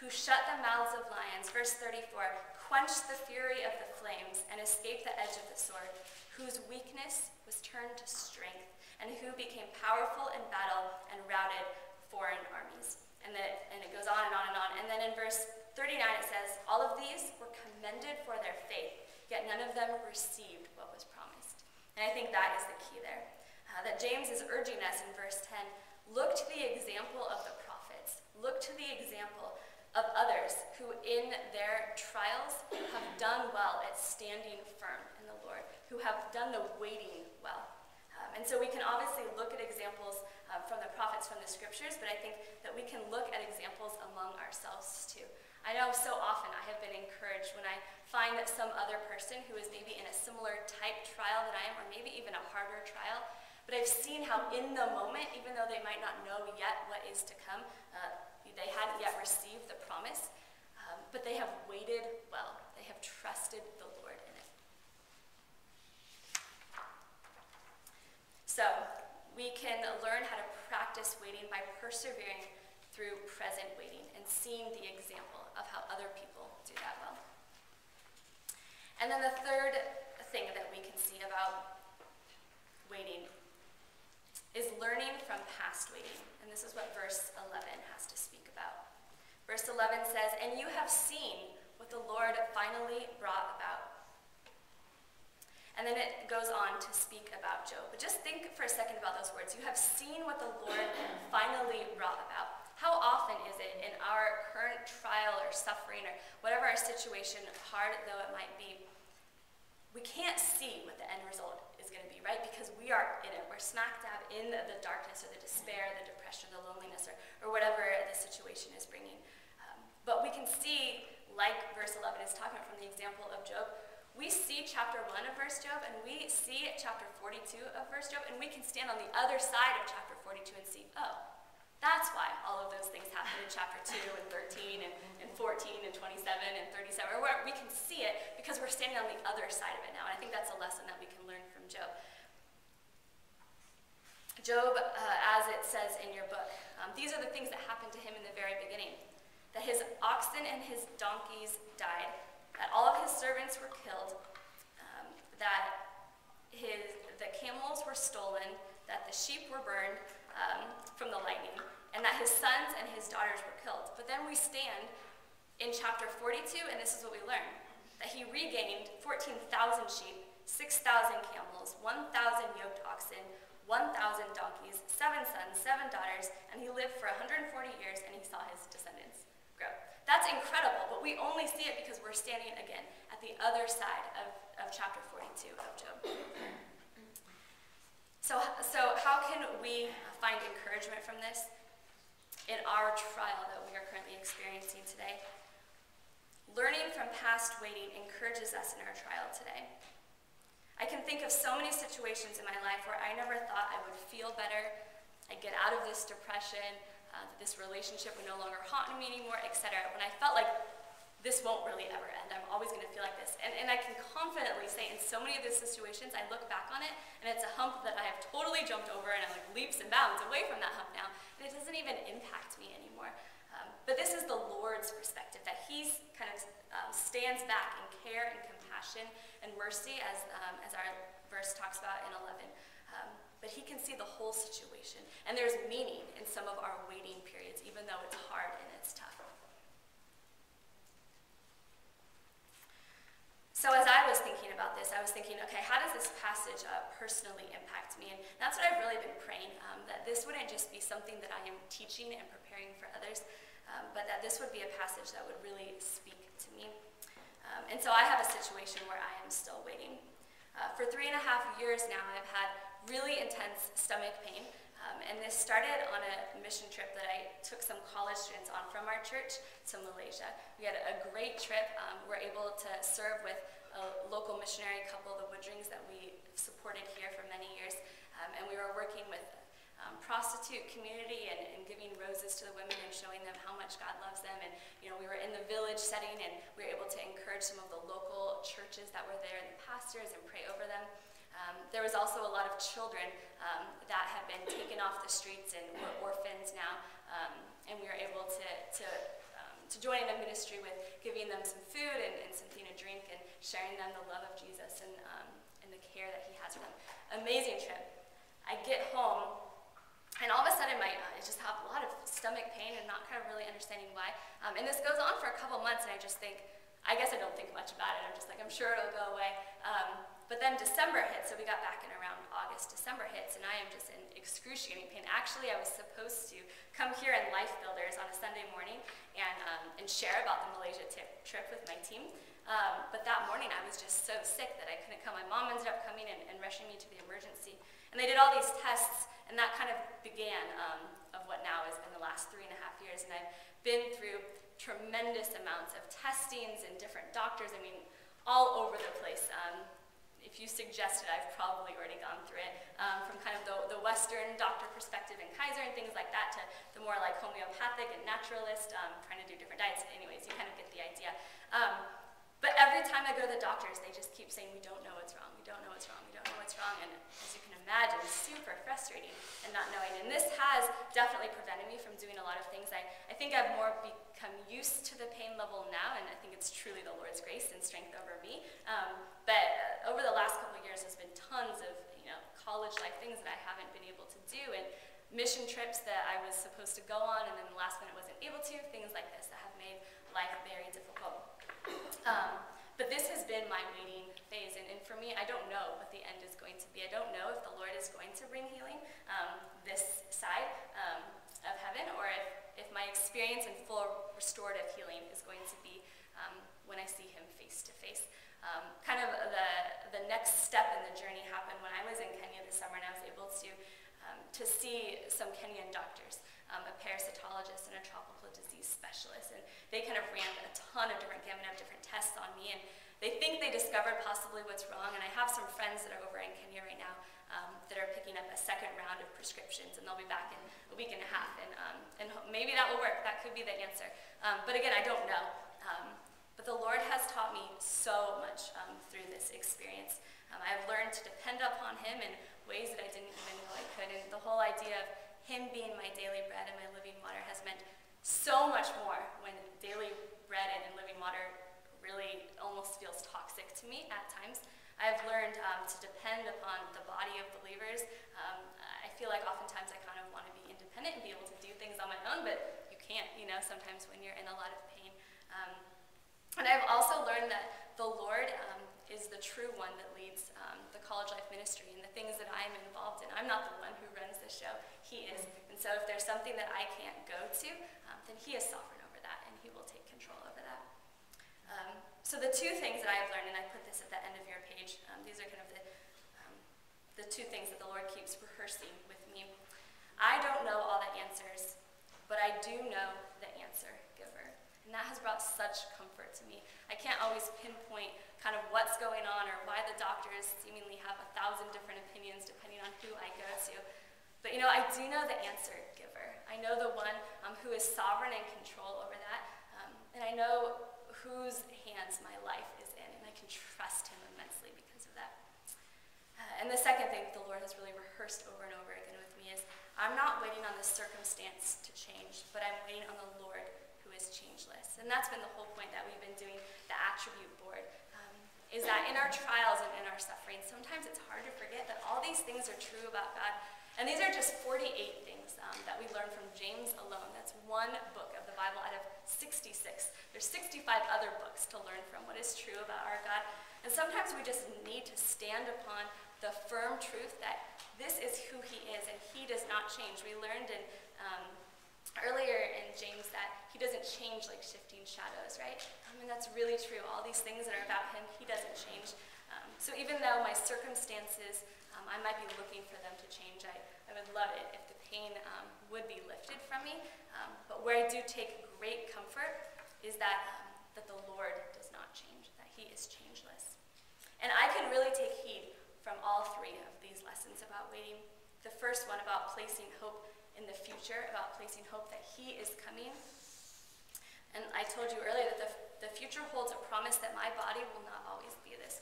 who shut the mouths of lions, verse 34, quenched the fury of the flames and escaped the edge of the sword, whose weakness was turned to strength, and who became powerful in battle and routed foreign armies. And it goes on and on and on. And then in verse 39 it says, all of these were commended for their faith, yet none of them received what was promised. And I think that is the key there. That James is urging us in verse 10, look to the example of the prophets. Look to the example of others who in their trials have done well at standing firm in the Lord, who have done the waiting well. And so we can obviously look at examples from the prophets, from the scriptures, but I think that we can look at examples among ourselves too. I know so often I have been encouraged when I find that some other person who is maybe in a similar type trial that I am, or maybe even a harder trial, but I've seen how in the moment, even though they might not know yet what is to come, they hadn't yet received the promise, but they have waited well. They have trusted the Lord in it. So we can learn how to practice waiting by persevering through present waiting and seeing the example of how other people do that well. And then the third thing that we can see about waiting is learning from past waiting. And this is what verse 11 has to speak about. Verse 11 says, and you have seen what the Lord finally brought about. And then it goes on to speak about Job. But just think for a second about those words. You have seen what the Lord finally brought about. How often is it in our current trial or suffering or whatever our situation, hard though it might be, we can't see what the end result is going to be, right? Because we are in it. We're smack dab in the darkness or the despair, the depression, the loneliness, or whatever the situation is bringing. But we can see, like verse 11 is talking about from the example of Job, we see chapter 1 of verse Job, and we see chapter 42 of verse Job, and we can stand on the other side of chapter 42 and see, oh, that's why all of those things happen in chapter 2 and 13 and 14 and 27 and 37, or where we can see it because we're standing on the other side of it now. And I think that's a lesson that we can learn from Job. Job, as it says in your book, these are the things that happened to him in the very beginning. That his oxen and his donkeys died, that all of his servants were killed, that the camels were stolen, that the sheep were burned from the lightning, and that his sons and his daughters were killed. But then we stand in chapter 42, and this is what we learn, that he regained 14,000 sheep, 6,000 camels, 1,000 yoked oxen, 1,000 donkeys, 7 sons, 7 daughters, and he lived for 140 years, and he saw his descendants grow. That's incredible, but we only see it because we're standing again at the other side of chapter 42 of Job. So how can we find encouragement from this in our trial that we are currently experiencing today? Learning from past waiting encourages us in our trial today. I can think of so many situations in my life where I never thought I would feel better, I'd get out of this depression, this relationship would no longer haunt me anymore, etc. When I felt like this won't really ever end, I'm always going to feel like this. And I can confidently say in so many of these situations, I look back on it, and it's a hump that I have totally jumped over, and I'm like leaps and bounds away from that hump now, and it doesn't even impact me anymore. But this is the Lord's perspective, that He kind of stands back in care and compassion and mercy, as our verse talks about in 11. But He can see the whole situation, and there's meaning in some of our waiting periods, even though it's hard and it's tough. So as I was thinking about this, I was thinking, okay, how does this passage personally impact me? And that's what I've really been praying, that this wouldn't just be something that I am teaching and preparing for others, but that this would be a passage that would really speak to me. And so I have a situation where I am still waiting. For 3.5 years now, I've had really intense stomach pain, and this started on a mission trip that I took some college students on from our church to Malaysia. We had a great trip. We're able to serve with a local missionary couple, the Woodrings, that we supported here for many years, and we were working with prostitute community and giving roses to the women and showing them how much God loves them. And we were in the village setting, and we were able to encourage some of the local churches that were there and the pastors and pray over them. There was also a lot of children that had been taken off the streets and were orphans now, and we were able to joining a ministry with giving them some food and something to drink and sharing them the love of Jesus and the care that he has for them. Amazing trip. I get home, and all of a sudden I just have a lot of stomach pain and not kind of really understanding why. And this goes on for a couple months, and I just think, I guess I don't think much about it. I'm just like, I'm sure it'll go away. But then December hits, so we got back in around August. December hits, and I am just in excruciating pain. Actually, I was supposed to come here in Life Builders on a Sunday morning and share about the Malaysia trip with my team. But that morning, I was just so sick that I couldn't come. My mom ended up coming and rushing me to the emergency. And they did all these tests, and that kind of began of what now has been the last 3.5 years. And I've been through tremendous amounts of testings and different doctors. I mean, all over the place. If you suggested, I've probably already gone through it, from kind of the Western doctor perspective in Kaiser and things like that to the more like homeopathic and naturalist, trying to do different diets. Anyways, you kind of get the idea. But every time I go to the doctors, they just keep saying, we don't know what's wrong, we don't know what's wrong, we don't know what's wrong. And as you can imagine, super frustrating and not knowing. And this has definitely prevented me from doing a lot of things. I think I've more become used to the pain level now, and I think it's truly the Lord's grace and strength over me. But over the last couple of years, there's been tons of college life things that I haven't been able to do, and mission trips that I was supposed to go on, and then the last minute wasn't able to, things like this that have made life very difficult. But this has been my waiting phase, and for me, I don't know what the end is going to be. I don't know if the Lord is going to bring healing this side of heaven, or if my experience in full restorative healing is going to be when I see him face to face. Kind of the next step in the journey happened when I was in Kenya this summer, and I was able to see some Kenyan doctors, a parasitologist and a tropical disease specialist, and they kind of ran a ton of different gamut of different tests on me, and they think they discovered possibly what's wrong. And I have some friends that are over in Kenya right now that are picking up a second round of prescriptions, and they'll be back in a week and a half, and maybe that will work. That could be the answer. But again, I don't know. But the Lord has taught me so much through this experience. I've learned to depend upon him in ways that I didn't even know I could. And the whole idea of him being my daily bread and my living water has meant so much more when daily bread and living water really almost feels toxic to me at times. I've learned to depend upon the body of believers. I feel like oftentimes I kind of want to be independent and be able to do things on my own, but you can't, sometimes when you're in a lot of pain. And I've also learned that the Lord is the true one that leads the college life ministry and the things that I'm involved in. I'm not the one who runs the show. He is. And so if there's something that I can't go to, then he is sovereign over that, and he will take control over that. So the two things that I've learned, and I put this at the end of your page, these are kind of the two things that the Lord keeps rehearsing with me. I don't know all the answers, but I do know the answer giver. And that has brought such comfort to me. I can't always pinpoint kind of what's going on or why the doctors seemingly have 1,000 different opinions depending on who I go to. But I do know the answer giver. I know the one who is sovereign and control over that. And I know whose hands my life is in, and I can trust him immensely because of that. And the second thing the Lord has really rehearsed over and over again with me is I'm not waiting on the circumstance to change, but I'm waiting on the Lord who is changeless. And that's been the whole point that we've been doing the attribute board, is that in our trials and in our suffering, sometimes it's hard to forget that all these things are true about God. And these are just 48 things that we learn from James alone. That's one book of the Bible out of 66. There's 65 other books to learn from what is true about our God. And sometimes we just need to stand upon the firm truth that this is who he is, and he does not change. We learned earlier in James that he doesn't change like shifting shadows, right? And that's really true. All these things that are about him, he doesn't change. So even though my circumstances, I might be looking for them to change, I would love it if the pain would be lifted from me. But where I do take great comfort is that the Lord does not change, that he is changeless. And I can really take heed from all three of these lessons about waiting. The first one about placing hope in the future, about placing hope that he is coming. And I told you earlier that the future holds a promise that my body will not always be this way.